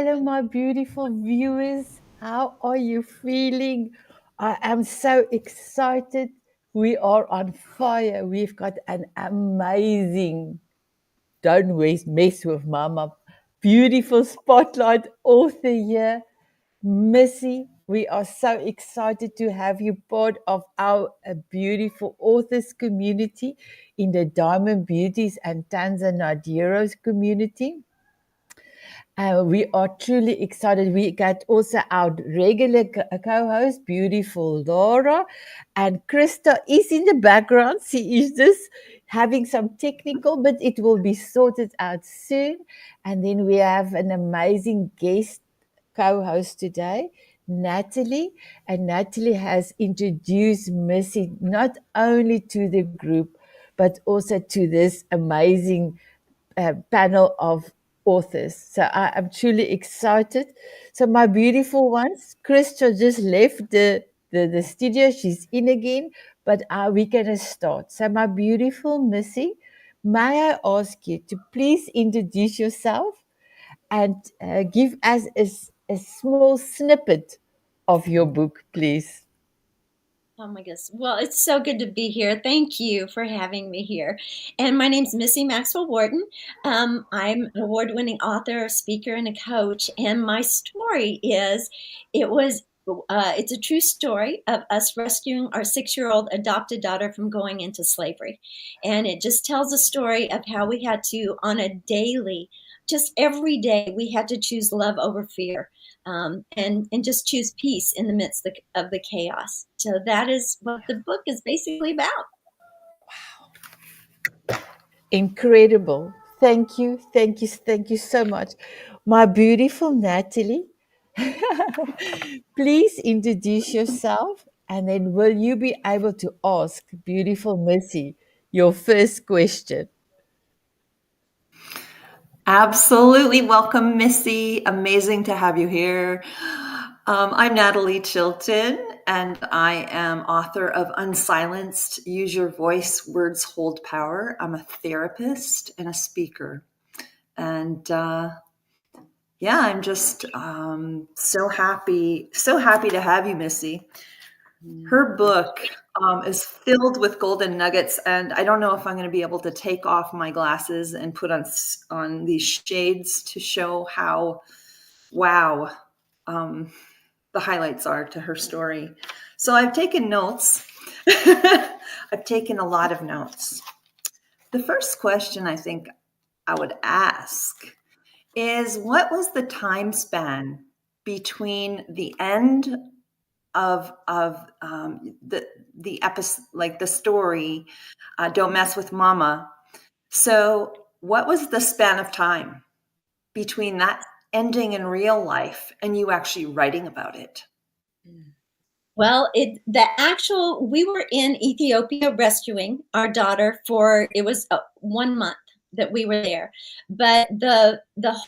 Hello, my beautiful viewers. How are you feeling? I am so excited. We are on fire. We've got an amazing, don't mess with Mama, beautiful spotlight author here, Missy. We are so excited to have you part of our beautiful authors community in the Diamond Beauties and Tanzania Heroes community. We are truly excited. We got also our regular co-host, beautiful Laura, and Krista is in the background. She is just having some technical, but it will be sorted out soon. And then we have an amazing guest co-host today, Natalie. And Natalie has introduced Missy not only to the group, but also to this amazing panel of authors. So I am truly excited. So my beautiful ones, Krista just left the studio. She's in again, but we're going to start. So my beautiful Missy, may I ask you to please introduce yourself and give us a small snippet of your book, please. Oh my goodness. Well, it's so good to be here. Thank you for having me here. And my name's Missy Maxwell Worton. I'm an award-winning author, speaker, and a coach. And my story is, it's a true story of us rescuing our 6-year-old adopted daughter from going into slavery. And it just tells a story of how we had to, on a daily, just every day, we had to choose love over fear. And just choose peace in the midst of the chaos. So that is what the book is basically about. Incredible. Thank you. Thank you. Thank you so much. My beautiful Natalie, please introduce yourself and then will you be able to ask beautiful Missy your first question? Absolutely. Welcome, Missy. Amazing to have you here. I'm Natalie Chilton, and I am author of Unsilenced, Use Your Voice, Words Hold Power. I'm a therapist and a speaker. And yeah, I'm just so happy to have you, Missy. Her book is filled with golden nuggets, and I don't know if I'm going to be able to take off my glasses and put on these shades to show how wow the highlights are to her story. So I've taken notes. I've taken a lot of notes. The first question I think I would ask is, what was the time span between the end of the episode, like the story, Don't Mess with Mama? So what was the span of time between that ending in real life and you actually writing about it? Well, we were in Ethiopia rescuing our daughter it was 1 month that we were there. But the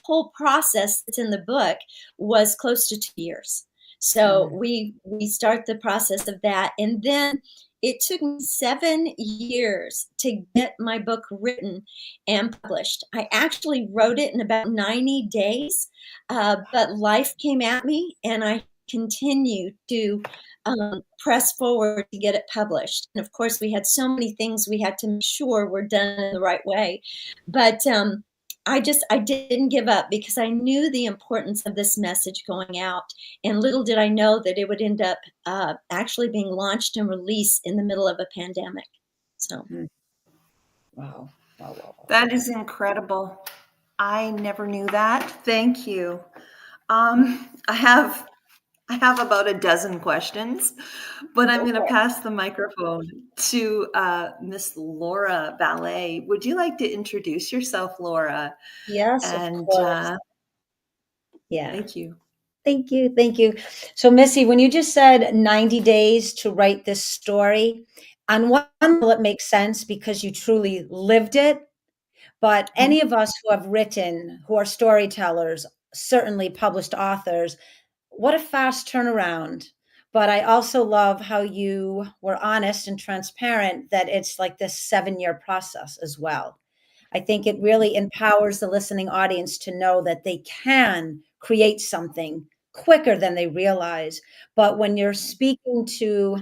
whole process that's in the book was close to 2 years. So we start the process of that. And then it took me 7 years to get my book written and published. I actually wrote it in about 90 days, but life came at me and I continued to press forward to get it published. And of course, we had so many things we had to make sure were done in the right way. But I didn't give up because I knew the importance of this message going out. And little did I know that it would end up actually being launched and released in the middle of a pandemic. So. Wow. That is incredible. I never knew that. Thank you. I have about a dozen questions, but I'm going to pass the microphone to Miss Laura Ballet. Would you like to introduce yourself, Laura? Yes, and, of course. Yeah. Thank you. Thank you. Thank you. So, Missy, when you just said 90 days to write this story, on one level, it makes sense because you truly lived it. But any of us who have written, who are storytellers, certainly published authors, what a fast turnaround. But I also love how you were honest and transparent that it's like this 7-year process as well. I think it really empowers the listening audience to know that they can create something quicker than they realize. But when you're speaking to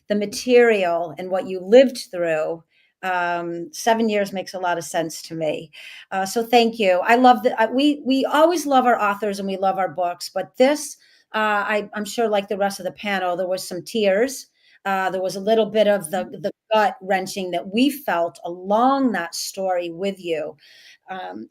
the material and what you lived through, 7 years makes a lot of sense to me. So thank you. I love that. We always love our authors and we love our books, but this, I'm sure, like the rest of the panel, there was some tears. There was a little bit of the gut wrenching that we felt along that story with you. Um,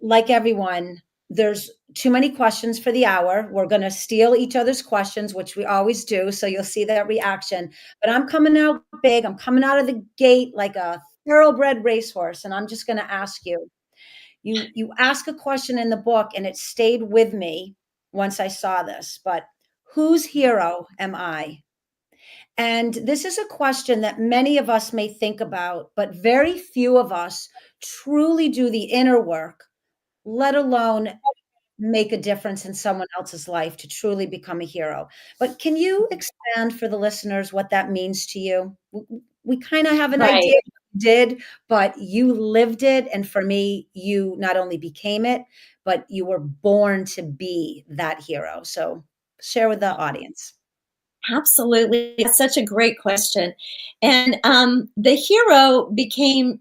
like everyone, there's too many questions for the hour. We're going to steal each other's questions, which we always do. So you'll see that reaction. But I'm coming out big. I'm coming out of the gate like a thoroughbred racehorse. And I'm just going to ask you. You ask a question in the book, and it stayed with me once I saw this. But whose hero am I? And this is a question that many of us may think about, but very few of us truly do the inner work, let alone make a difference in someone else's life to truly become a hero. But can you expand for the listeners what that means to you? We kind of have an Right. idea you did, but you lived it. And for me, you not only became it, but you were born to be that hero. So share with the audience. Absolutely. That's such a great question. And the hero became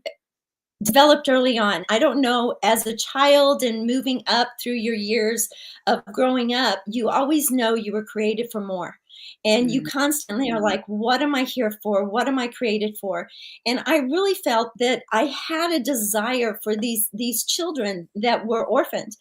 developed early on. I don't know, as a child and moving up through your years of growing up, you always know you were created for more. And you constantly are like, what am I here for? What am I created for? And I really felt that I had a desire for these children that were orphaned.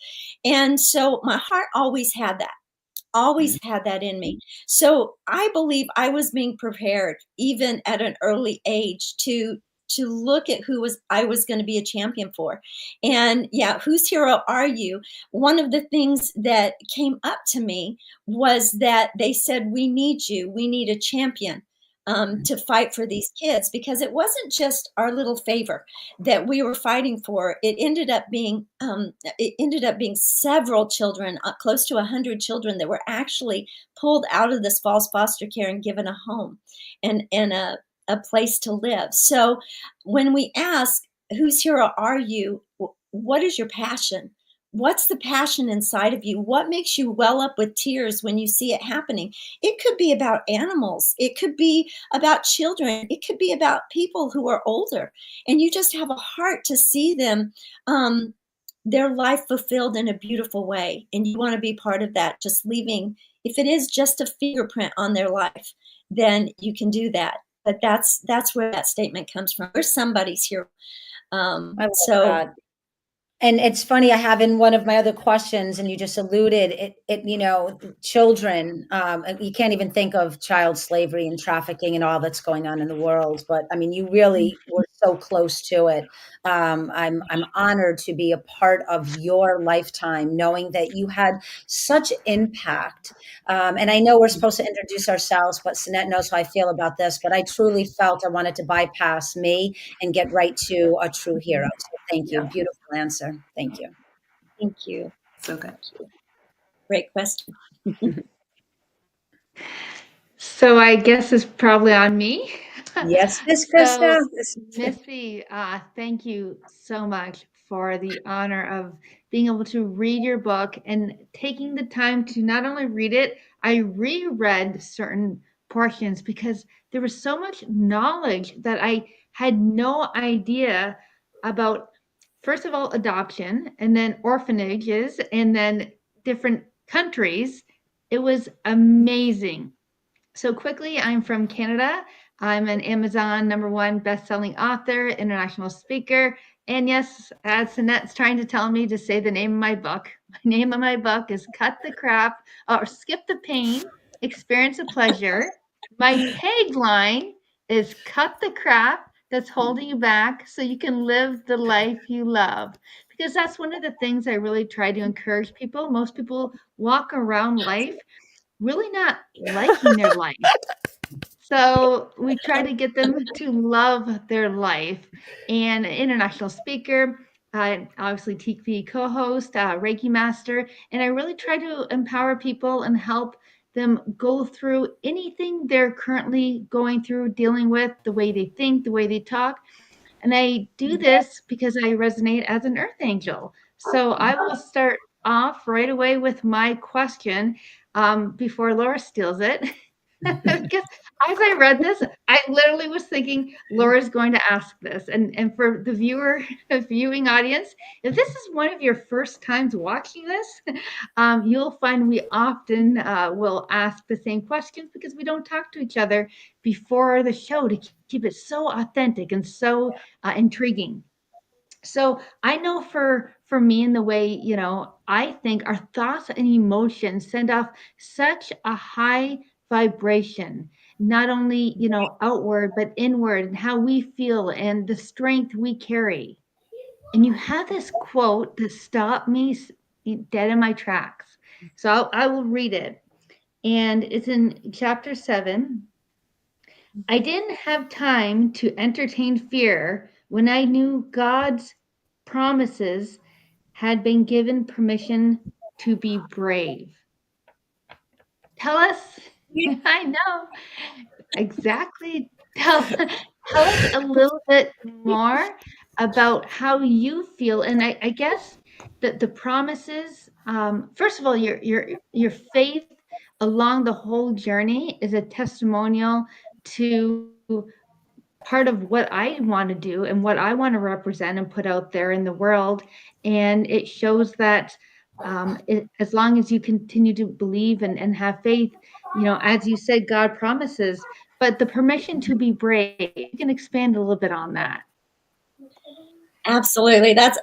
And so my heart always had that in me. So I believe I was being prepared even at an early age to look at who was I was going to be a champion for. And yeah, whose hero are you? One of the things that came up to me was that they said, we need you. We need a champion. To fight for these kids, because it wasn't just our little favor that we were fighting for. It ended up being several children, close to 100 children, that were actually pulled out of this false foster care and given a home and a place to live. So when we ask, whose hero are you? What is your passion? What's the passion inside of you? What makes you well up with tears when you see it happening? It could be about animals. It could be about children. It could be about people who are older. And you just have a heart to see them, their life fulfilled in a beautiful way. And you want to be part of that, just leaving, if it is just a fingerprint on their life, then you can do that. But that's where that statement comes from. We're somebody's hero. I love that. And it's funny, I have in one of my other questions, and you just alluded children, you can't even think of child slavery and trafficking and all that's going on in the world. But I mean, you really were so close to it. I'm honored to be a part of your lifetime, knowing that you had such impact. And I know we're supposed to introduce ourselves, but Sinette knows how I feel about this, but I truly felt I wanted to bypass me and get right to a true hero. So thank you. Beautiful answer. Thank you. Thank you. So good. Great question. So I guess it's probably on me. Yes, Miss Krista. Missy, thank you so much for the honor of being able to read your book and taking the time to not only read it, I reread certain portions because there was so much knowledge that I had no idea about, first of all, adoption, and then orphanages, and then different countries. It was amazing. So quickly, I'm from Canada. I'm an Amazon #1 best-selling author, international speaker, and yes, as Sinette's trying to tell me to say the name of my book. My name of my book is Cut the Crap or Skip the Pain, Experience the Pleasure. My tagline is Cut the Crap that's holding you back so you can live the life you love. Because that's one of the things I really try to encourage people. Most people walk around life really not liking their life. So we try to get them to love their life. And international speaker, obviously TV co-host, Reiki master, and I really try to empower people and help them go through anything they're currently going through, dealing with, the way they think, the way they talk. And I do this because I resonate as an earth angel. So I will start off right away with my question before Laura steals it. Because as I read this, I literally was thinking Laura's going to ask this. And for the viewing audience, if this is one of your first times watching this, you'll find we often will ask the same questions because we don't talk to each other before the show to keep it so authentic and so intriguing. So I know for me in the way, I think our thoughts and emotions send off such a high vibration, not only, outward, but inward, and how we feel and the strength we carry. And you have this quote that stopped me dead in my tracks. So I will read it. And it's in chapter 7. I didn't have time to entertain fear when I knew God's promises had been given permission to be brave. Tell us, I know exactly. Tell us a little bit more about how you feel, and I guess that the promises. First of all, your faith along the whole journey is a testimonial to part of what I want to do and what I want to represent and put out there in the world. And it shows that as long as you continue to believe and have faith, as you said, God promises, but the permission to be brave, you can expand a little bit on that. Absolutely. That's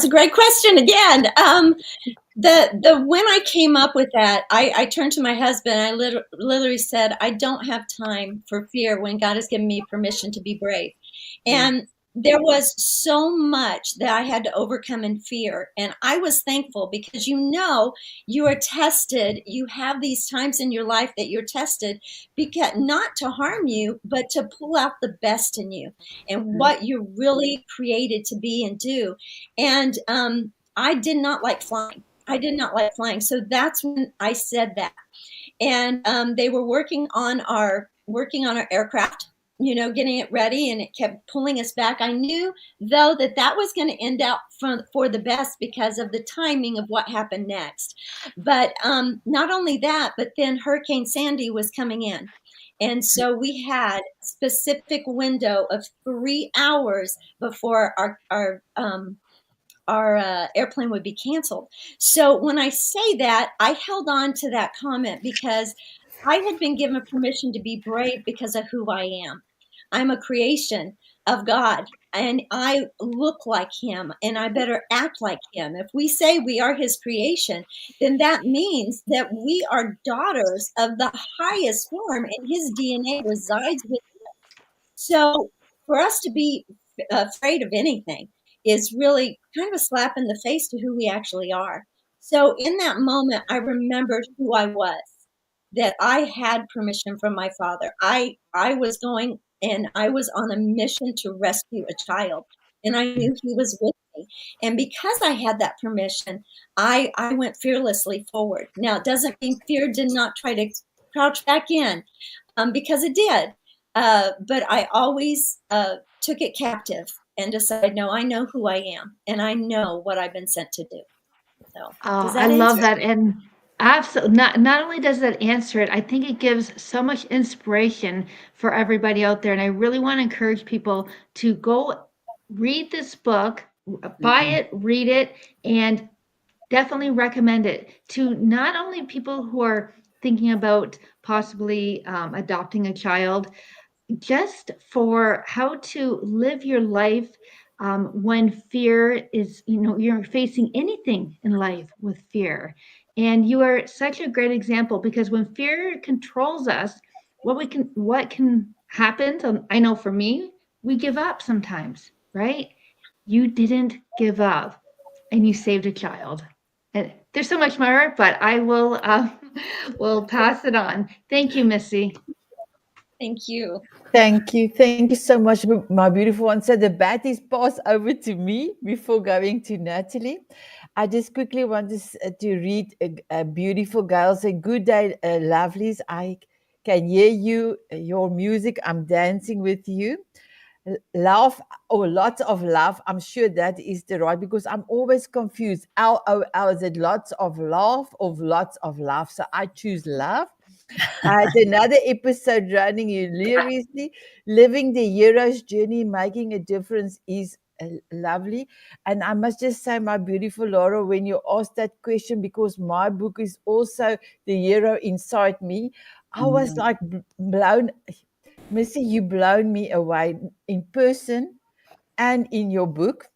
a great question again. When I came up with that, I turned to my husband. I literally said, I don't have time for fear when God has given me permission to be brave. And there was so much that I had to overcome in fear. And I was thankful because, you are tested. You have these times in your life that you're tested, because not to harm you, but to pull out the best in you and what you're really created to be and do. And I did not like flying. So that's when I said that. And they were working on our aircraft, getting it ready, and it kept pulling us back. I knew, though, that was going to end out for the best because of the timing of what happened next. But not only that, but then Hurricane Sandy was coming in. And so we had a specific window of 3 hours before our airplane would be canceled. So when I say that, I held on to that comment because I had been given permission to be brave because of who I am. I'm a creation of God, and I look like him, and I better act like him. If we say we are his creation, then that means that we are daughters of the highest form, and his DNA resides within us. So for us to be afraid of anything is really kind of a slap in the face to who we actually are. So in that moment, I remembered who I was, that I had permission from my father. I was going, and I was on a mission to rescue a child, and I knew he was with me. And because I had that permission, I went fearlessly forward. Now, it doesn't mean fear did not try to crouch back in, because it did. But I always took it captive and decided, no, I know who I am, and I know what I've been sent to do. So, does that I love answer? that. And absolutely, not only does that answer it, I think it gives so much inspiration for everybody out there. And I really want to encourage people to go read this book, buy it, read it, and definitely recommend it to not only people who are thinking about possibly adopting a child, just for how to live your life when fear is, you're facing anything in life with fear. And you are such a great example, because when fear controls us, what can happen? So I know for me, we give up sometimes, right? You didn't give up, and you saved a child. And there's so much more, but I will pass it on. Thank you, Missy. Thank you. Thank you. Thank you so much, my beautiful one. So the bat is passed over to me before going to Natalie. I just quickly want to read a beautiful girl say, good day, lovelies. I can hear you, your music. I'm dancing with you. Love or lots of love. I'm sure that is the right, because I'm always confused. LOL, is it lots of love or lots of love? So I choose love. Another episode running hilariously. Living the hero's journey, making a difference is lovely. And I must just say, my beautiful Laura, when you asked that question, because my book is also the hero inside me, I was like blown. Missy, you blown me away in person and in your book.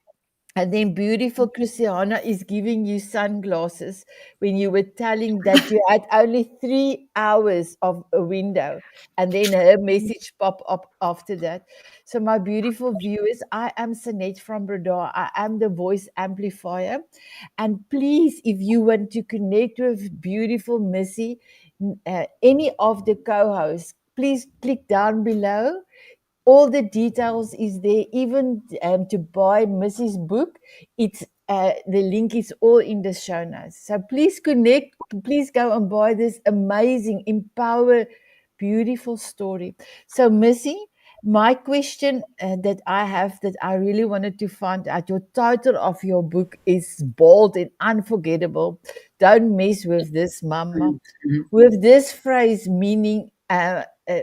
And then beautiful Christiana is giving you sunglasses when you were telling that you had only 3 hours of a window. And then her message pop up after that. So my beautiful viewers, I am Sanette from Bradar. I am the voice amplifier. And please, if you want to connect with beautiful Missy, any of the co-hosts, please click down below. All the details is there. Even to buy Missy's book, it's the link is all in the show notes. So please connect. Please go and buy this amazing, empower, beautiful story. So Missy, my question that I have, that I really wanted to find out, your title of your book is bold and unforgettable. Don't mess with this, Mama. With this phrase meaning,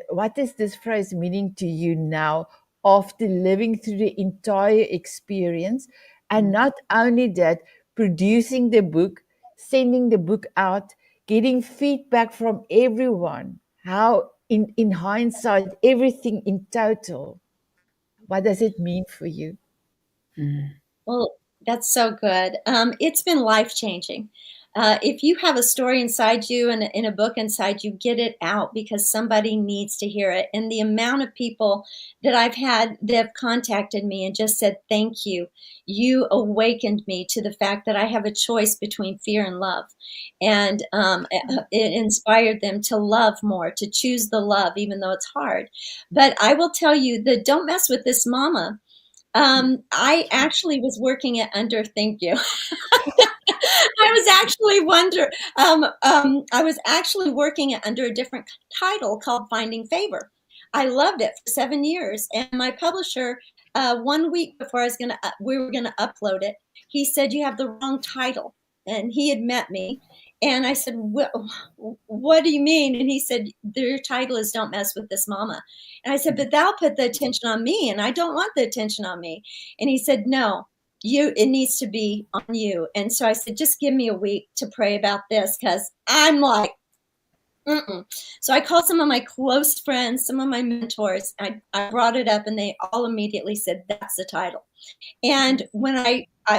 what is this phrase meaning to you now after living through the entire experience? And not only that, producing the book, sending the book out, getting feedback from everyone. How, in hindsight, everything in total, what does it mean for you? Well, that's so good. It's been life-changing. If you have a story inside you and in a book inside you, get it out, because somebody needs to hear it. And the amount of people that I've had that have contacted me and just said, thank you. You awakened me to the fact that I have a choice between fear and love. And it inspired them to love more, to choose the love, even though it's hard. But I will tell you that don't mess with this mama. I actually was working at under, thank you. I was actually I was actually working at under a different title called Finding Favor. I loved it for 7 years. And my publisher, 1 week before we were gonna upload it, he said, you have the wrong title. And he had met me. And I said, what do you mean? And he said, your title is Don't Mess with This Mama. And I said, but thou put the attention on me, and I don't want the attention on me. And he said, no, it needs to be on you. And so I said, just give me a week to pray about this, because I'm like, mm-mm. So I called some of my close friends, some of my mentors. I brought it up, and they all immediately said, that's the title. And when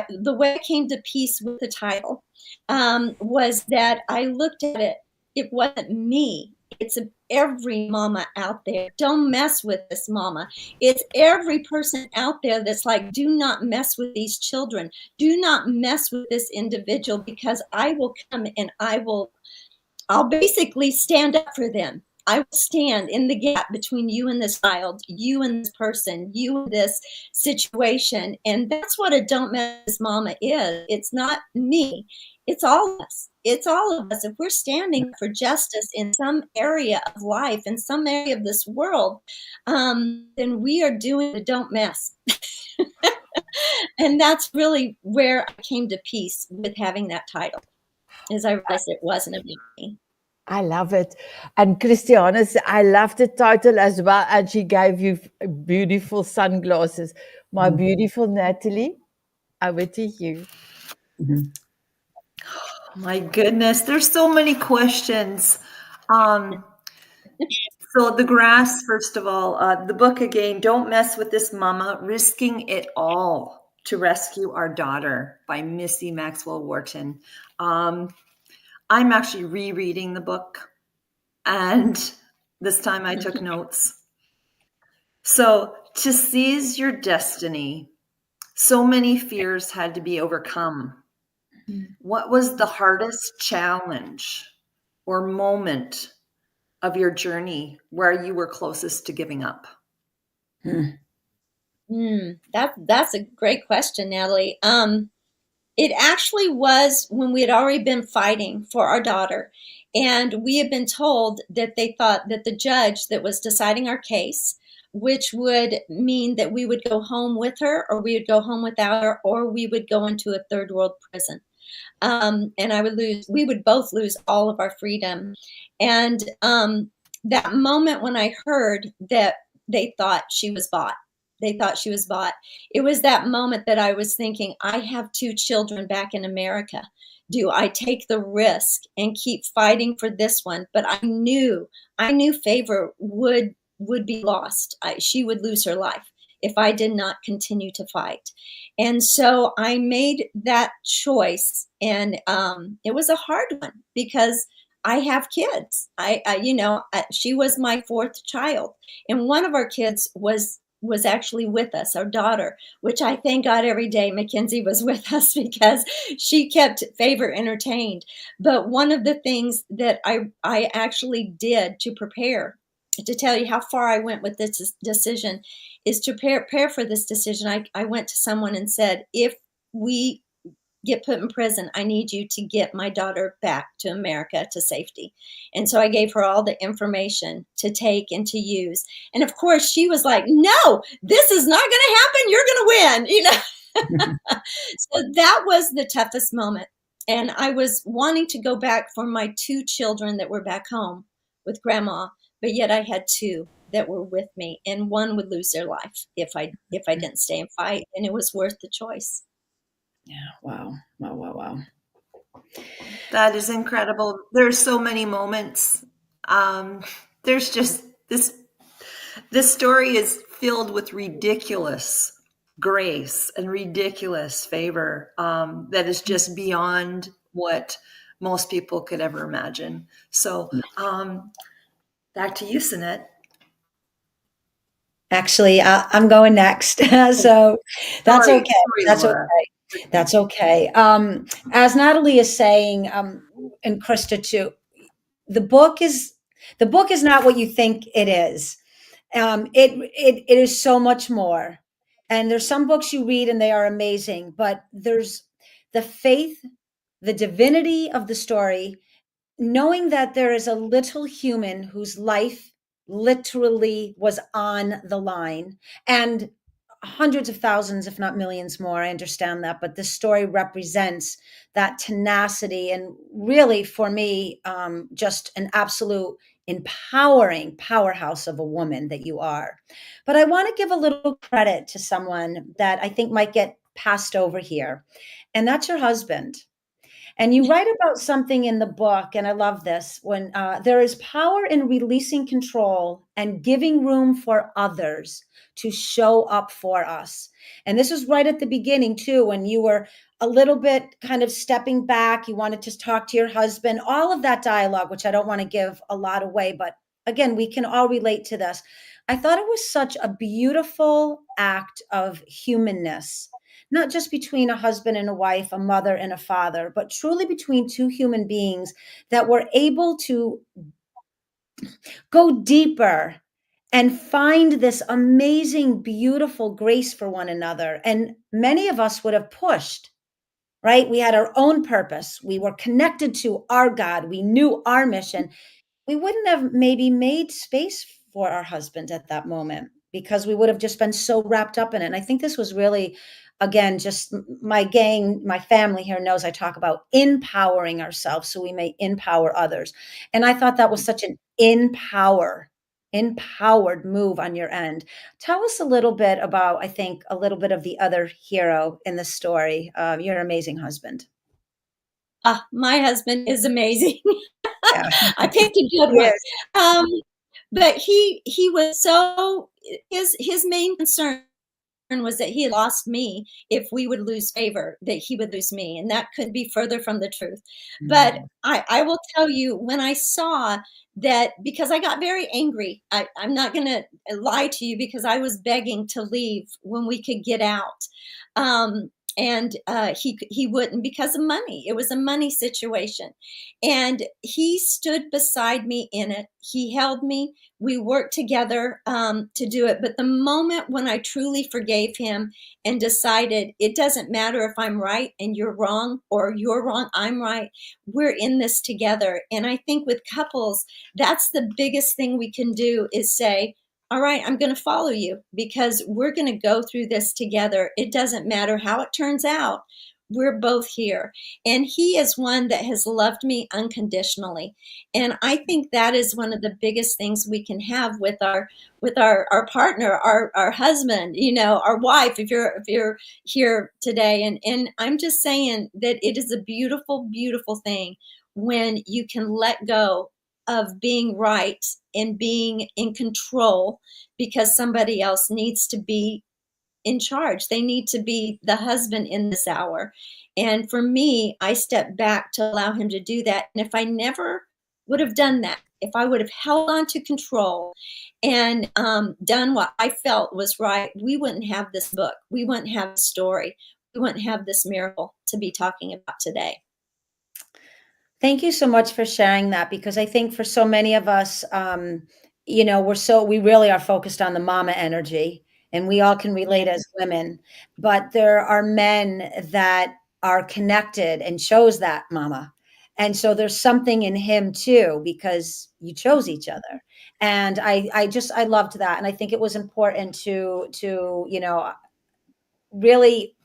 the way I came to peace with the title was that I looked at it. It wasn't me. It's every mama out there. Don't mess with this mama. It's every person out there that's like, do not mess with these children. Do not mess with this individual, because I will come and I'll basically stand up for them. I will stand in the gap between you and this child, you and this person, you and this situation. And that's what a Don't Mess with This Mama is. It's not me. It's all of us. It's all of us. If we're standing for justice in some area of life, in some area of this world, then we are doing the don't mess. And that's really where I came to peace with having that title, as I realized it wasn't about me. I love it. And Christiana, I love the title as well. And she gave you beautiful sunglasses. My beautiful Natalie, over to you. My goodness, there's so many questions. So the grass, first of all, the book again, Don't Mess with This Mama, Risking It All to Rescue Our Daughter by Missy Maxwell Worton. I'm actually rereading the book, and this time I took notes. So, to seize your destiny, so many fears had to be overcome. What was the hardest challenge or moment of your journey where you were closest to giving up? That's a great question, Natalie. It actually was when we had already been fighting for our daughter, and we had been told that they thought that the judge that was deciding our case which would mean that we would go home with her, or we would go home without her, or we would go into a third world prison. And we would both lose all of our freedom. And that moment when I heard that they thought she was bought, it was that moment that I was thinking, I have 2 children back in America. Do I take the risk and keep fighting for this one? But I knew Favor would be lost. She would lose her life if I did not continue to fight. And so I made that choice, and it was a hard one because I have kids. She was my 4th child, and one of our kids was actually with us, our daughter, which I thank God every day Mackenzie was with us because she kept Favor entertained. But one of the things that I actually did to prepare, to tell you how far I went with this decision, is to prepare for this decision. I went to someone and said, if we get put in prison, I need you to get my daughter back to America to safety. And so I gave her all the information to take and to use. And of course, she was like, no, this is not going to happen. You're going to win. So that was the toughest moment. And I was wanting to go back for my 2 children that were back home with grandma, but yet I had 2 that were with me, and one would lose their life if I didn't stay and fight. And it was worth the choice. Yeah. Wow. Wow. Wow. Wow. That is incredible. There's so many moments. There's just this story is filled with ridiculous grace and ridiculous favor that is just beyond what most people could ever imagine. So back to you, Sinette. Actually, I'm going next. So that's okay. That's okay. That's okay. As Natalie is saying, and Krista too, the book is not what you think it is. It is so much more. And there's some books you read and they are amazing, but there's the faith, the divinity of the story, knowing that there is a little human whose life literally was on the line, and hundreds of thousands, if not millions more. I understand that, but this story represents that tenacity, and really for me, just an absolute empowering powerhouse of a woman that you are. But I want to give a little credit to someone that I think might get passed over here, and that's your husband. And you write about something in the book, and I love this, when there is power in releasing control and giving room for others to show up for us. And this was right at the beginning, too, when you were a little bit kind of stepping back. You wanted to talk to your husband, all of that dialogue, which I don't want to give a lot away. But again, we can all relate to this. I thought it was such a beautiful act of humanness, not just between a husband and a wife, a mother and a father, but truly between 2 human beings that were able to go deeper and find this amazing, beautiful grace for one another. And many of us would have pushed, right? We had our own purpose. We were connected to our God. We knew our mission. We wouldn't have maybe made space for our husbands at that moment because we would have just been so wrapped up in it. And I think this was really, again, just my family here knows I talk about empowering ourselves so we may empower others. And I thought that was such an empowered move on your end. Tell us a little bit about, I think, a little bit of the other hero in the story, your amazing husband. My husband is amazing. Yeah. I picked a good one. But he was so, his main concern was that he lost me. If we would lose Favor, that he would lose me, and that could be further from the truth. But I will tell you, when I saw that, because I got very angry, I'm not going to lie to you, because I was begging to leave when we could get out. And he wouldn't, because of money. It was a money situation. And he stood beside me in it. He held me. We worked together to do it. But the moment when I truly forgave him and decided it doesn't matter if I'm right and you're wrong, or you're wrong, I'm right, we're in this together. And I think with couples, that's the biggest thing we can do, is say, all right, I'm going to follow you because we're going to go through this together. It doesn't matter how it turns out. We're both here. And he is one that has loved me unconditionally. And I think that is one of the biggest things we can have with our partner, our husband, our wife, if you're here today. And I'm just saying that it is a beautiful, beautiful thing when you can let go of being right and being in control because somebody else needs to be in charge. They need to be the husband in this hour. And for me, I stepped back to allow him to do that. And if I never would have done that, if I would have held on to control and done what I felt was right, we wouldn't have this book. We wouldn't have a story. We wouldn't have this miracle to be talking about today. Thank you so much for sharing that, because I think for so many of us, we really are focused on the mama energy, and we all can relate as women, but there are men that are connected and chose that mama. And so there's something in him too, because you chose each other. And I loved that. And I think it was important to really,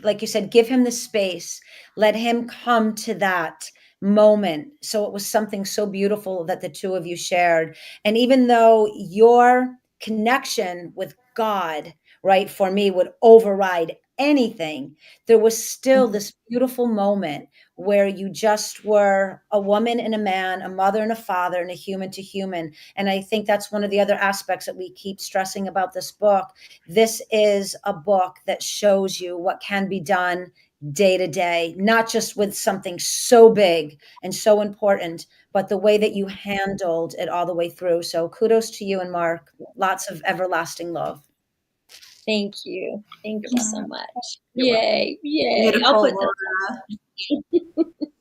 like you said, give him the space, let him come to that moment. So it was something so beautiful that the two of you shared. And even though your connection with God, right, for me would override anything, there was still this beautiful moment where you just were a woman and a man, a mother and a father, and a human to human. And I think that's one of the other aspects that we keep stressing about this book. This is a book that shows you what can be done day to day, not just with something so big and so important, but the way that you handled it all the way through. So kudos to you and Mark. Lots of everlasting love. Thank you. Thank you so much. You're Yay. Yay. Beautiful, I'll put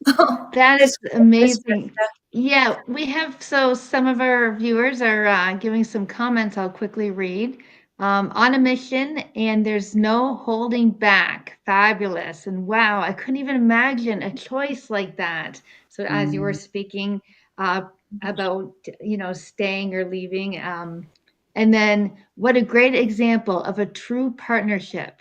Laura. That is Miss amazing. Krista. Yeah, we have, so some of our viewers are giving some comments I'll quickly read. On a mission, and there's no holding back. Fabulous. And wow, I couldn't even imagine a choice like that. So as you were speaking about, staying or leaving, and then what a great example of a true partnership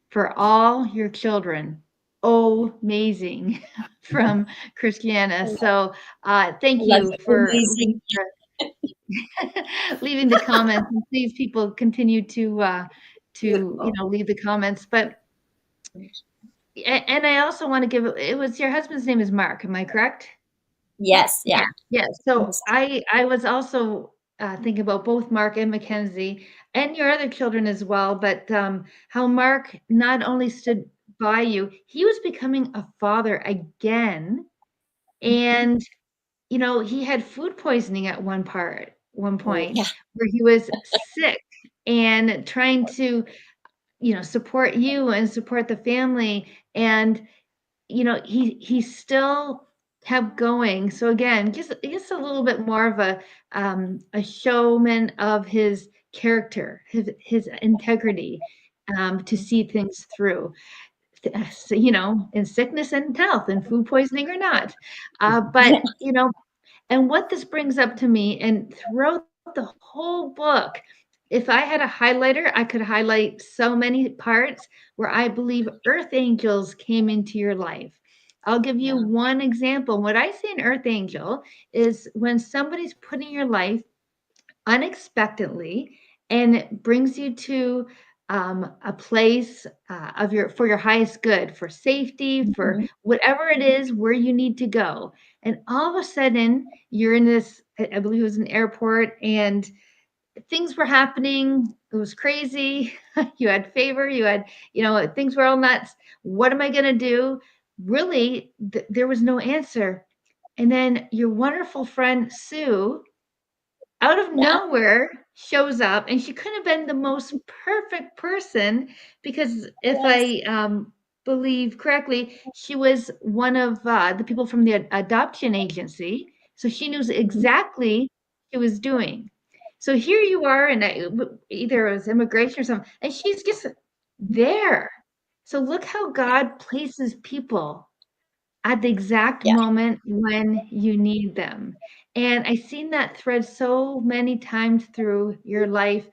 for all your children. Oh, amazing. From Christiana. So thank love you it. for Amazing. leaving the comments, and please, people, continue to leave the comments. But and I also want to give, it was your husband's name is Mark, am I correct? Yes. Yeah. Yeah. So I was also thinking about both Mark and Mackenzie and your other children as well, but how Mark not only stood by you, he was becoming a father again. And he had food poisoning at one Oh, point yeah. where he was sick and trying to, support you and support the family. And, he still kept going. So again, just a little bit more of a showman of his character, his integrity, to see things through. So, in sickness and health, and food poisoning or not. But, and what this brings up to me, and throughout the whole book, if I had a highlighter, I could highlight so many parts where I believe earth angels came into your life. I'll give you one example. What I see an earth angel is when somebody's put in your life unexpectedly and it brings you to a place for your highest good, for safety, for whatever it is where you need to go. And all of a sudden, you're in this, I believe it was an airport, and things were happening. It was crazy. You had favor, things were all nuts. What am I going to do? Really, there was no answer. And then your wonderful friend, Sue, out of Yeah. nowhere shows up, and she could have been the most perfect person, because if Yes. I believe correctly, she was one of the people from the adoption agency, so she knew exactly what she was doing. So here you are, and either it was immigration or something, and she's just there. So look how God places people at the exact Yeah. moment when you need them. And I've seen that thread so many times through your life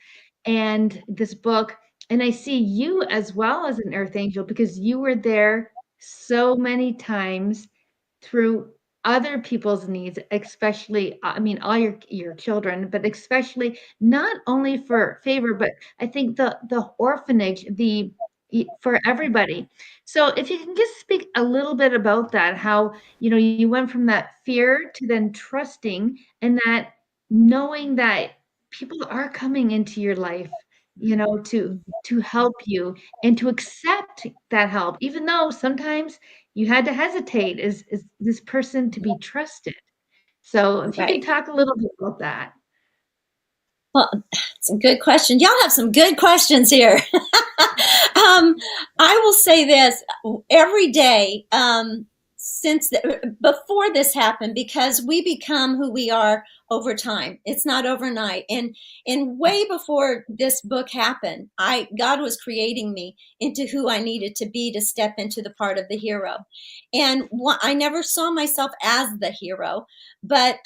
and this book. And I see you as well as an earth angel because you were there so many times through other people's needs, especially, I mean, all your children, but especially not only for favor, but I think the orphanage, for everybody. So if you can just speak a little bit about that, how, you went from that fear to then trusting and that knowing that people are coming into your life, to help you and to accept that help, even though sometimes you had to hesitate, is this person to be trusted? So if you could Right. talk a little bit about that. Well, it's a good question. Y'all have some good questions here. I will say this every day before this happened, because we become who we are over time. It's not overnight. And way before this book happened, God was creating me into who I needed to be to step into the part of the hero. And I never saw myself as the hero, but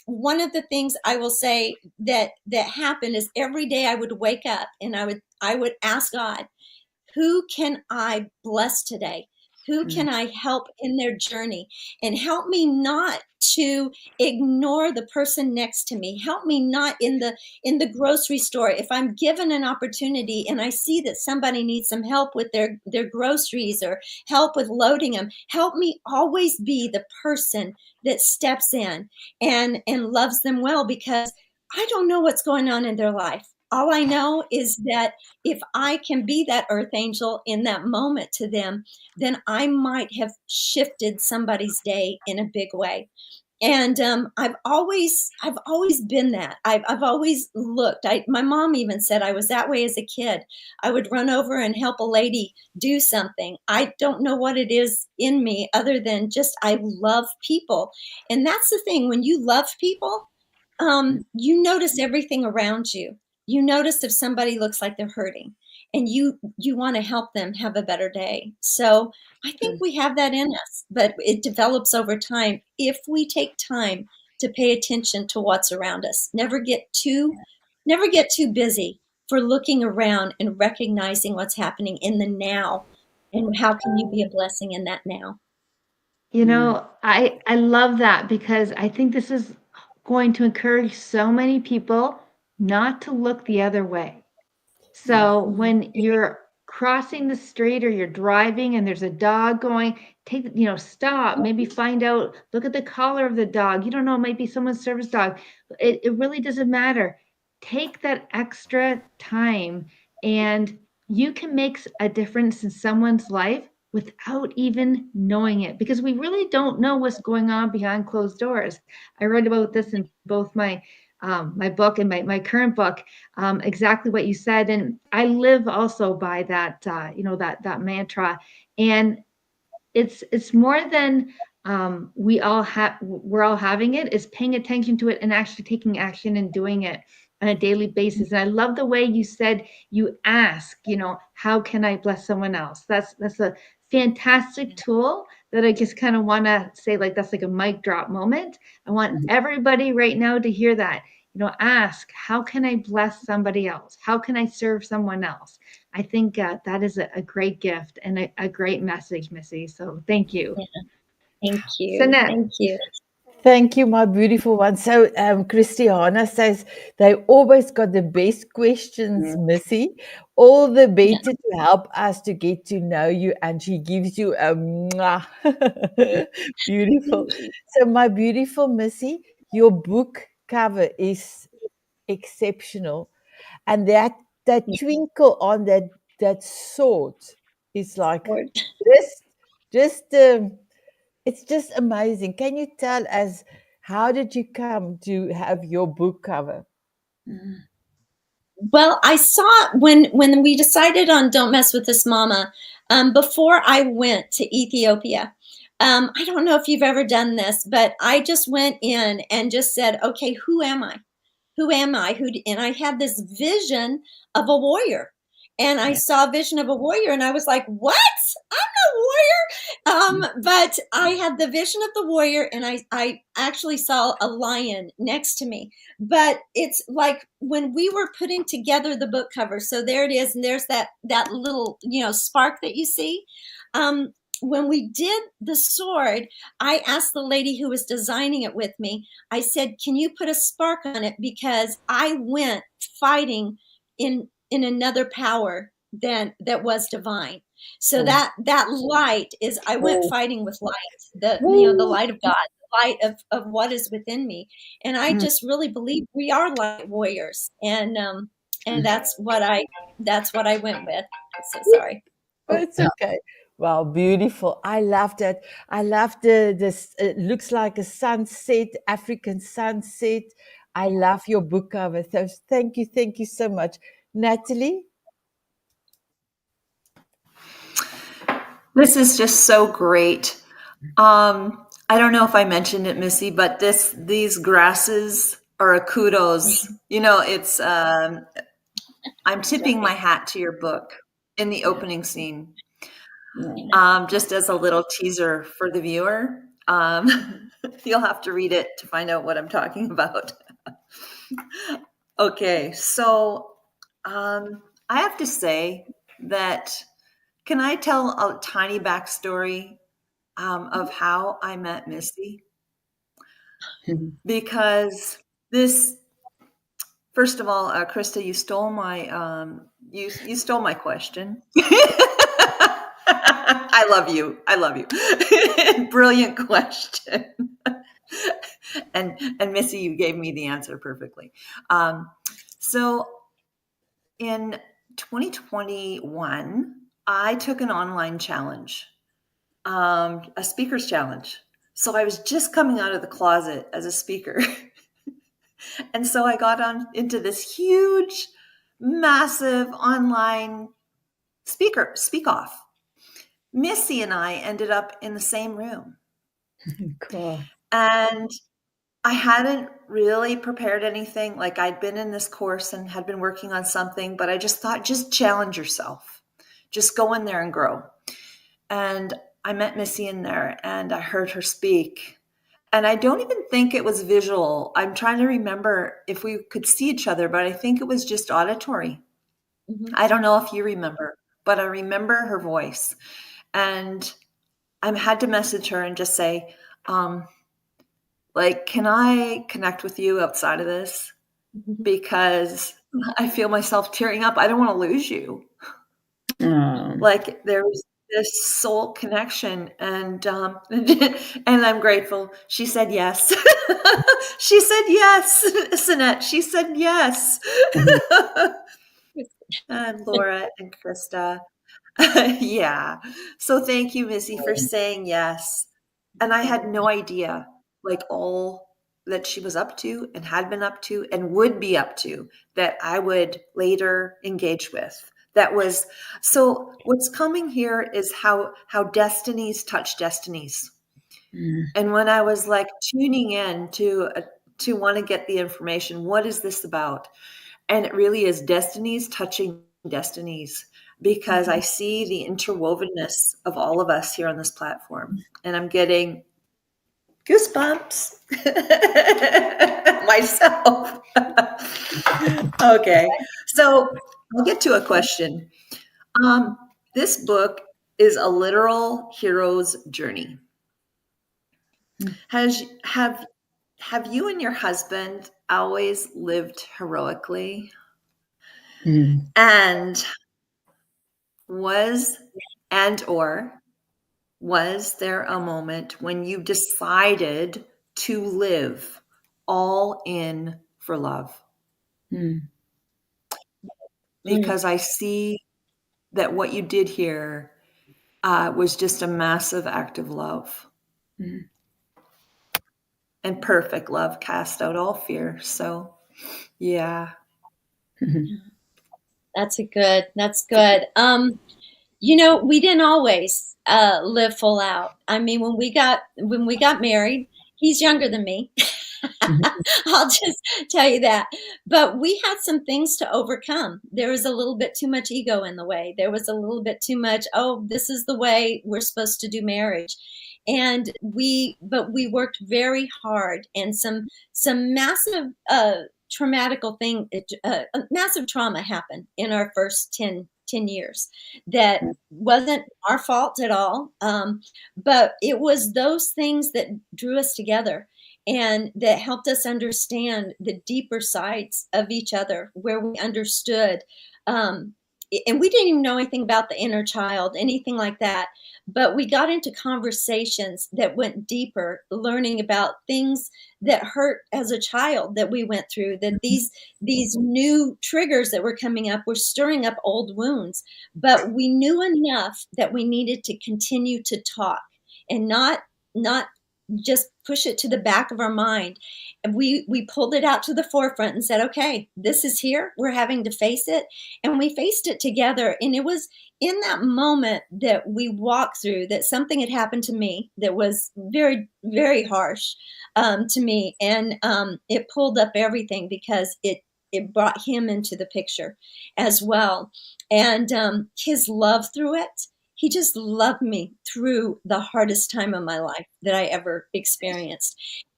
one of the things I will say that happened is every day I would wake up and I would ask God, who can I bless today? Who can I help in their journey? And help me not to ignore the person next to me. Help me not in the grocery store. If I'm given an opportunity and I see that somebody needs some help with their groceries or help with loading them, help me always be the person that steps in and loves them well, because I don't know what's going on in their life. All I know is that if I can be that earth angel in that moment to them, then I might have shifted somebody's day in a big way. And I've always been that. I've always looked. My mom even said I was that way as a kid. I would run over and help a lady do something. I don't know what it is in me other than just I love people, and that's the thing. When you love people, you notice everything around you. You notice if somebody looks like they're hurting, and you want to help them have a better day. So I think we have that in us, but it develops over time if we take time to pay attention to what's around us. Never get too busy for looking around and recognizing what's happening in the now, and how can you be a blessing in that now. I love that because I think this is going to encourage so many people not to look the other way. So when you're crossing the street or you're driving and there's a dog going, stop, maybe find out, look at the collar of the dog. You don't know, it might be someone's service dog. It really doesn't matter. Take that extra time and you can make a difference in someone's life without even knowing it, because we really don't know what's going on behind closed doors. I read about this in both my book and my current book, exactly what you said. And I live also by that, that mantra. And it's more than we're all having it, is paying attention to it and actually taking action and doing it on a daily basis. And I love the way you said you ask, how can I bless someone else? That's a fantastic tool that I just kind of want to say, like, that's like a mic drop moment. I want everybody right now to hear that. Ask, how can I bless somebody else? How can I serve someone else? I think that is a great gift and a great message, Missy. So thank you. Yeah. Thank you. Sanette. Thank you. Thank you, my beautiful one. So Christiana says they always got the best questions, Missy. All the better to help us to get to know you. And she gives you a mwah. Beautiful. So my beautiful Missy, your book cover is exceptional. And that twinkle on that sword is like Lord. just it's just amazing. Can you tell us, how did you come to have your book cover? Well, I saw when we decided on Don't Mess with This Mama, before I went to Ethiopia. I don't know if you've ever done this, but I just went in and just said, okay, who am I? Who am I? And I had this vision of a warrior. And I saw a vision of a warrior and I was like, what? I'm no warrior. But I had the vision of the warrior, and I actually saw a lion next to me. But it's like when we were putting together the book cover, so there it is, and there's that little, spark that you see. When we did the sword, I asked the lady who was designing it with me, I said, can you put a spark on it? Because I went fighting in another power that was divine. So that light is, I went fighting with light, the light of God, the light of what is within me. And I just really believe we are light warriors. And that's what I went with. So sorry. It's okay. Wow, beautiful. I loved it. I loved this. It looks like a sunset, African sunset. I love your book cover. So thank you so much. Natalie? This is just so great. I don't know if I mentioned it, Missy, but these grasses are a kudos. It's I'm tipping my hat to your book in the opening scene. Just as a little teaser for the viewer. You'll have to read it to find out what I'm talking about. Okay, so I have to say that, can I tell a tiny backstory of how I met Missy? Because first of all, Krista, you stole my you stole my question. I love you. Brilliant question. and Missy, you gave me the answer perfectly. So in 2021, I took an online challenge, a speaker's challenge. So I was just coming out of the closet as a speaker. And so I got on into this huge, massive online speak off. Missy and I ended up in the same room. Cool. And I hadn't really prepared anything. Like, I'd been in this course and had been working on something, but I just thought, just challenge yourself. Just go in there and grow. And I met Missy in there and I heard her speak. And I don't even think it was visual. I'm trying to remember if we could see each other, but I think it was just auditory. Mm-hmm. I don't know if you remember, but I remember her voice. And I had to message her and just say, can I connect with you outside of this? Because I feel myself tearing up. I don't want to lose you. Like, there was this soul connection, and I'm grateful. She said yes. She said yes, Sinette. She said yes. And Laura and Krista. Yeah. So thank you, Missy, for saying yes. And I had no idea, like, all that she was up to and had been up to and would be up to that I would later engage with. That was, so what's coming here is how destinies touch destinies. And when I was like tuning in to want to get the information, what is this about? And it really is destinies touching destinies, because I see the interwovenness of all of us here on this platform, and I'm getting goosebumps myself. Okay, so I'll get to a question. This book is a literal hero's journey. Have you and your husband always lived heroically? And was there a moment when you decided to live all in for love? Because I see that what you did here was just a massive act of love. And perfect love cast out all fear. So, yeah. That's good. We didn't always live full out. I mean, when we got married, he's younger than me. I'll just tell you that. But we had some things to overcome. There was a little bit too much ego in the way. There was a little bit too much, oh, this is the way we're supposed to do marriage. But we worked very hard, and some massive massive trauma happened in our first 10 years that wasn't our fault at all. But it was those things that drew us together and that helped us understand the deeper sides of each other, where we understood. And we didn't even know anything about the inner child, anything like that. But we got into conversations that went deeper, learning about things that hurt as a child that we went through, that these new triggers that were coming up were stirring up old wounds. But we knew enough that we needed to continue to talk and not just push it to the back of our mind. And we pulled it out to the forefront and said, okay, this is here. We're having to face it. And we faced it together. And it was in that moment that we walked through that something had happened to me that was very, very harsh to me. And it pulled up everything because it brought him into the picture as well. And his love through it. He just loved me through the hardest time of my life that I ever experienced.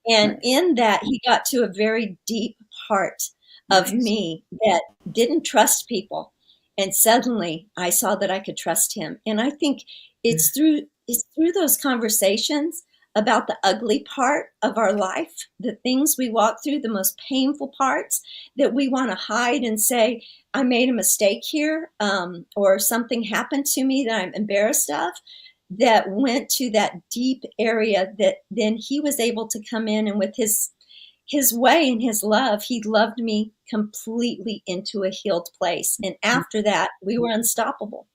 And in that, he got to a very deep part of me that didn't trust people. And suddenly I saw that I could trust him. And I think it's through those conversations about the ugly part of our life, the things we walk through, the most painful parts that we want to hide and say, I made a mistake here, or something happened to me that I'm embarrassed of, that went to that deep area that then he was able to come in, and with his way and his love, he loved me completely into a healed place. And after that, we were unstoppable.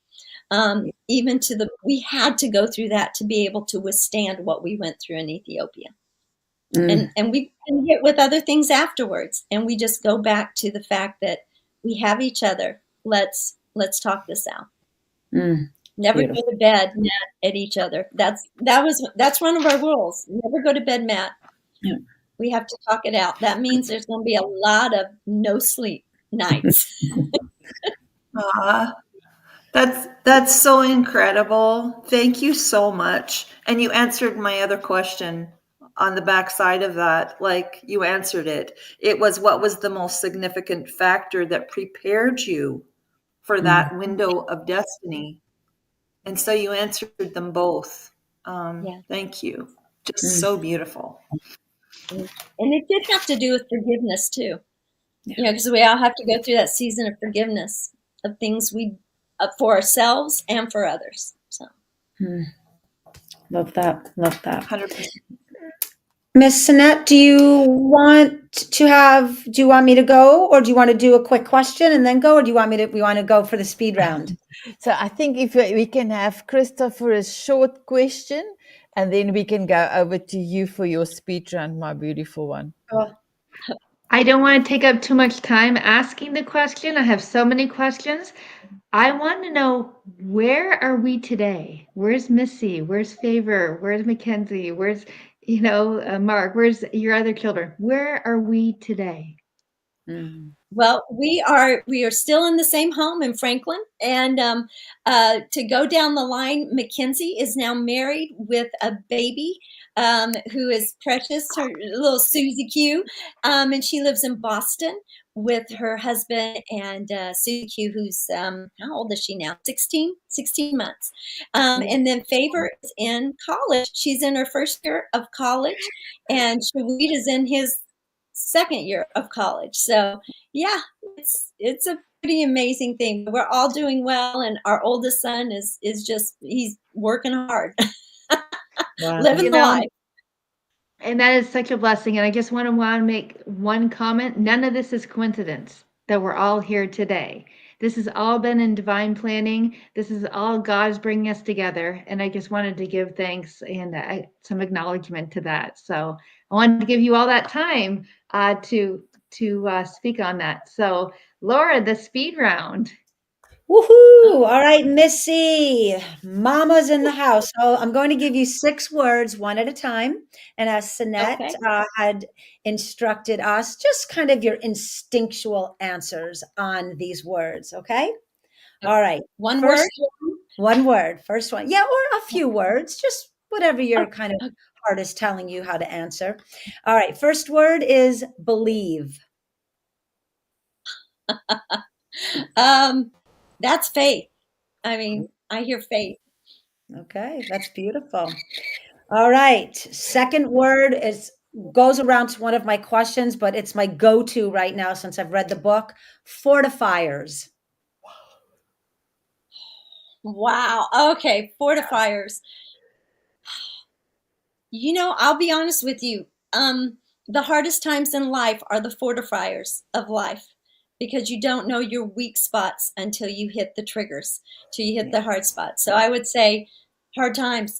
We had to go through that to be able to withstand what we went through in Ethiopia. And we can get with other things afterwards. And we just go back to the fact that we have each other. Let's talk this out. Never Beautiful. go to bed mad at each other. That's one of our rules. Never go to bed mad. Yeah. We have to talk it out. That means there's going to be a lot of no sleep nights. That's so incredible. Thank you so much. And you answered my other question on the backside of that. Like, you answered it. It was, what was the most significant factor that prepared you for that window of destiny? And so you answered them both. Thank you. Just so beautiful. And it did have to do with forgiveness too. Because we all have to go through that season of forgiveness of things we for ourselves and for others. So Love that. 100%. Miss Sinette, do you want me to go, or do you want to do a quick question and then go, or do you want we want to go for the speed round? So I think if we can have Christopher a short question, and then we can go over to you for your speed round, my beautiful one. I don't want to take up too much time asking the question. I have so many questions. I want to know, where are we today? Where's Missy? Where's Favor? Where's Mackenzie? Where's, Mark? Where's your other children? Where are we today? Well, we are still in the same home in Franklin, and to go down the line, Mackenzie is now married with a baby who is precious, her little Susie Q, and she lives in Boston with her husband and Susie Q, who's how old is she now? 16 months. And then Favor is in college. She's in her first year of college, and Shawid is in his second year of college. So yeah, it's a pretty amazing thing. We're all doing well, and our oldest son is just, he's working hard. Wow. Living the life. And that is such a blessing. And I just want to make one comment. None of this is coincidence that we're all here today. This has all been in divine planning. This is all God's bringing us together. And I just wanted to give thanks and some acknowledgement to that. So I wanted to give you all that time to speak on that. So Laura, the speed round. Woohoo! All right, Missy, Mama's in the house. So I'm going to give you 6 words, one at a time. And as Sinette Okay. had instructed us, just kind of your instinctual answers on these words. Okay. All right. One word? First one word. First one. Yeah, or a few words, just whatever your kind of Okay. heart is telling you how to answer. All right. First word is believe. That's faith. I mean, I hear faith. Okay, that's beautiful. All right. Second word is goes around to one of my questions, but it's my go-to right now since I've read the book. Fortifiers. Wow. Okay. Fortifiers. I'll be honest with you. The hardest times in life are the fortifiers of life because you don't know your weak spots until you hit the triggers, till you hit the hard spots. So I would say hard times.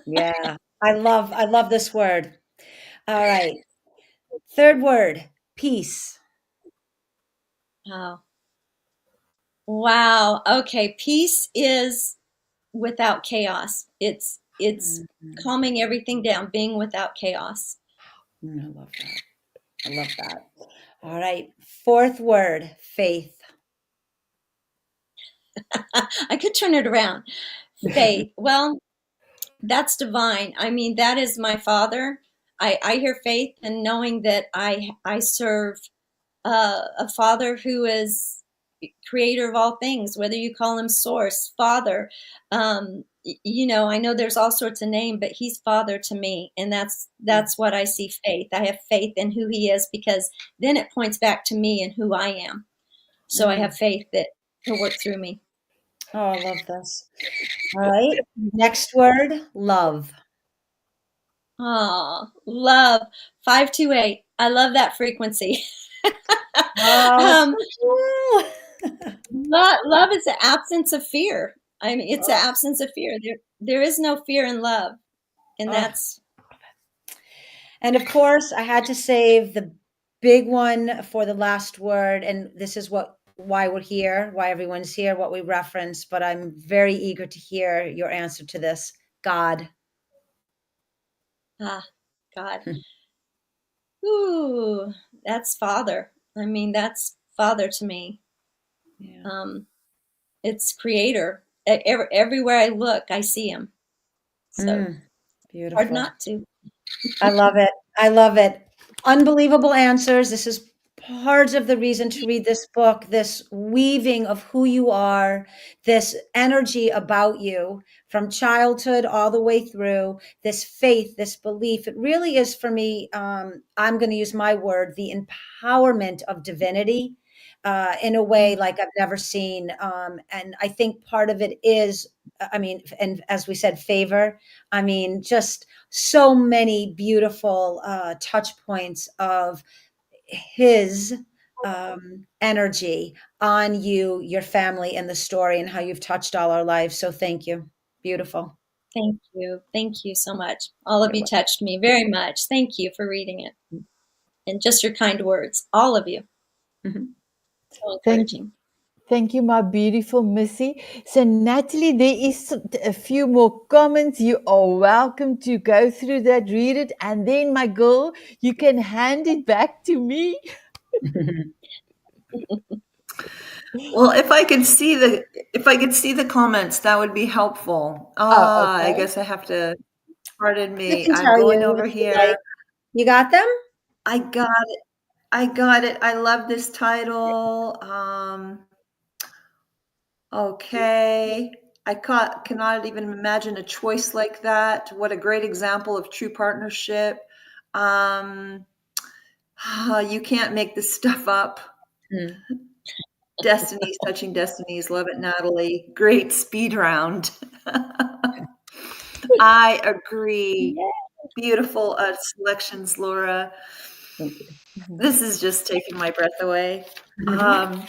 Yeah. I love this word. All right. Third word, peace. Oh, wow. Okay. Peace is without chaos. It's Mhm. calming everything down, being without chaos. I love that. I love that. All right. Fourth word, faith. I could turn it around. Faith. Well, that's divine. I mean, that is my father. I hear faith and knowing that I serve a father who is creator of all things, whether you call him source, father. I know there's all sorts of names, but he's father to me. And that's what I see faith. I have faith in who he is because then it points back to me and who I am. So I Mm. have faith that he'll work through me. Oh, I love this. All right. Next word, love. Oh, love 528. I love that frequency. Oh, um, so cool. love is the absence of fear. I mean, it's the Oh, absence of fear. There is no fear in love, and oh. that's And of course, I had to save the big one for the last word. And this is why we're here, why everyone's here, what we reference. But I'm very eager to hear your answer to this. God. ah, God. Ooh, that's father. I mean, that's father to me. Yeah. Um, it's creator. Everywhere I look, I see him. So Mm, hard beautiful. not to. I love it. I love it. Unbelievable answers. This is part of the reason to read this book, this weaving of who you are, this energy about you from childhood all the way through, this faith, this belief. It really is for me, I'm going to use my word, the empowerment of divinity. In a way Mm, like I've never seen. And I think part of it is, I mean, and as we said, favor. I mean, just so many beautiful touch points of his energy on you, your family, and the story, and how you've touched all our lives. So thank you. Beautiful. thank you. Thank you so much. All of You're you welcome. touched me very much. Thank you for reading it and just your kind words. All of you. Mhm. So Thank encouraging. Thank you, my beautiful Missy. So, Natalie, there is a few more comments. You are welcome to go through that, read it, and then, my girl, you can hand it back to me. Well, if I could see the comments, that would be helpful. Oh, I okay. guess I have to, pardon I me. can I'm tell going you over if you like. here. You got them? I got it. I got it. I love this title. Okay. Cannot even imagine a choice like that. What a great example of true partnership. Um, you can't make this stuff up. Mm. Destinies touching destinies. Love it, Natalie. Great speed round. I agree. Yeah. Beautiful selections, Laura. Thank you. Mhm. This is just taking my breath away. Mhm. Um,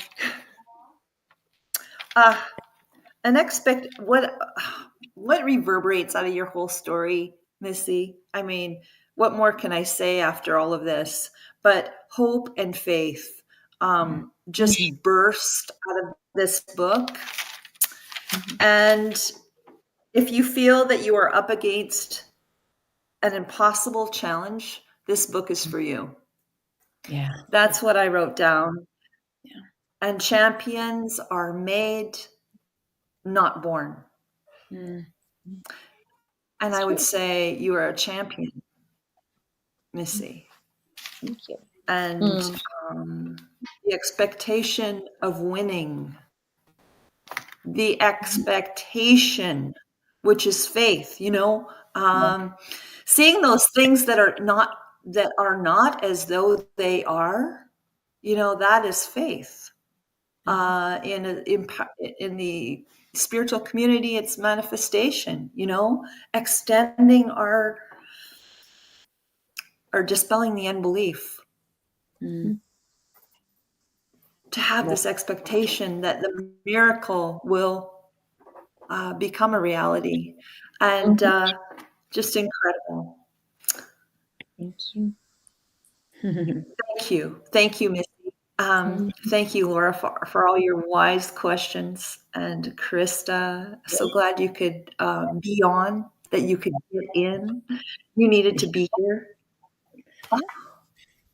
uh, unexpected. What reverberates out of your whole story, Missy? I mean, what more can I say after all of this? But hope and faith. just burst out of this book. And if you feel that you are up against an impossible challenge, this book is for you. Yeah. That's what I wrote down. Yeah. And champions are made, not born. Mm. And I would say you are a champion, Missy. Thank you. And the expectation of winning, the expectation, which is faith, you know, seeing those things that are not as though they are, you know, that is faith. In the spiritual community, it's manifestation, you know, extending or dispelling the unbelief. Mm. To have this expectation that the miracle will become a reality, and just incredible. Thank you. Thank you, Missy. Thank you, Laura, for all your wise questions, and Krista. So glad you could be on, that you could get in. You needed to be here.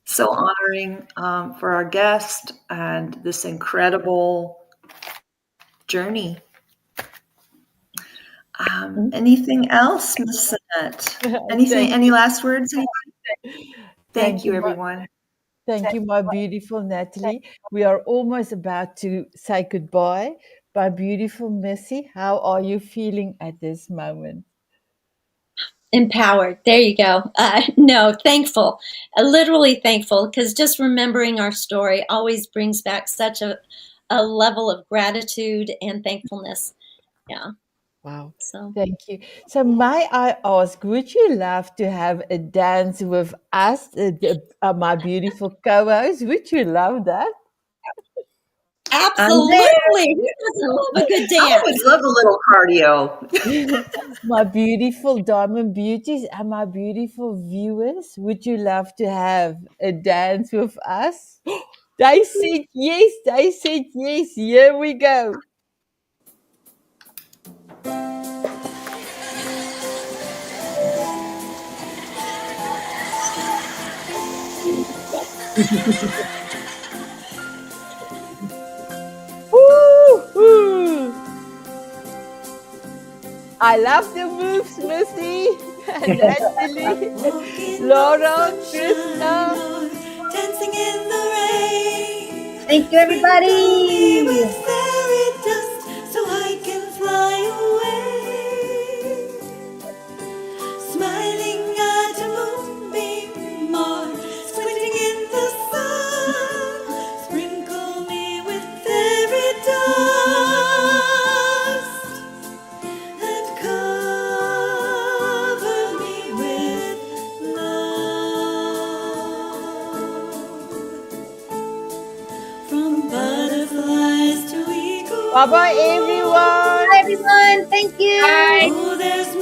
So honoring for our guest and this incredible journey. Anything else, Miss Annette? Any last words? Thank you, everyone. Thank you, my beautiful Natalie. We are almost about to say goodbye. My beautiful Missy, how are you feeling at this moment? Empowered. There you go. No, thankful, literally thankful, because just remembering our story always brings back such a level of gratitude and thankfulness. Yeah. Wow. So Thank you. So may I ask, would you love to have a dance with us, my beautiful co-host? Would you love that? absolutely. Who doesn't love a good I dance? always love a little cardio. My beautiful diamond beauties and my beautiful viewers, would you love to have a dance with us? They said yes. They said yes. Here we go. Woo-hoo. I love the moves, Missy, Natalie, Laura, Krista. Dancing in the rain. Thank you, everybody. With fairy dust so I can fly away. Smiling at a moonbeam or squinting in the sun. Sprinkle me with fairy dust and cover me with love. From butterflies to eagles. Bye bye, everyone. Bye, everyone. Thank you. Bye. Oh, there's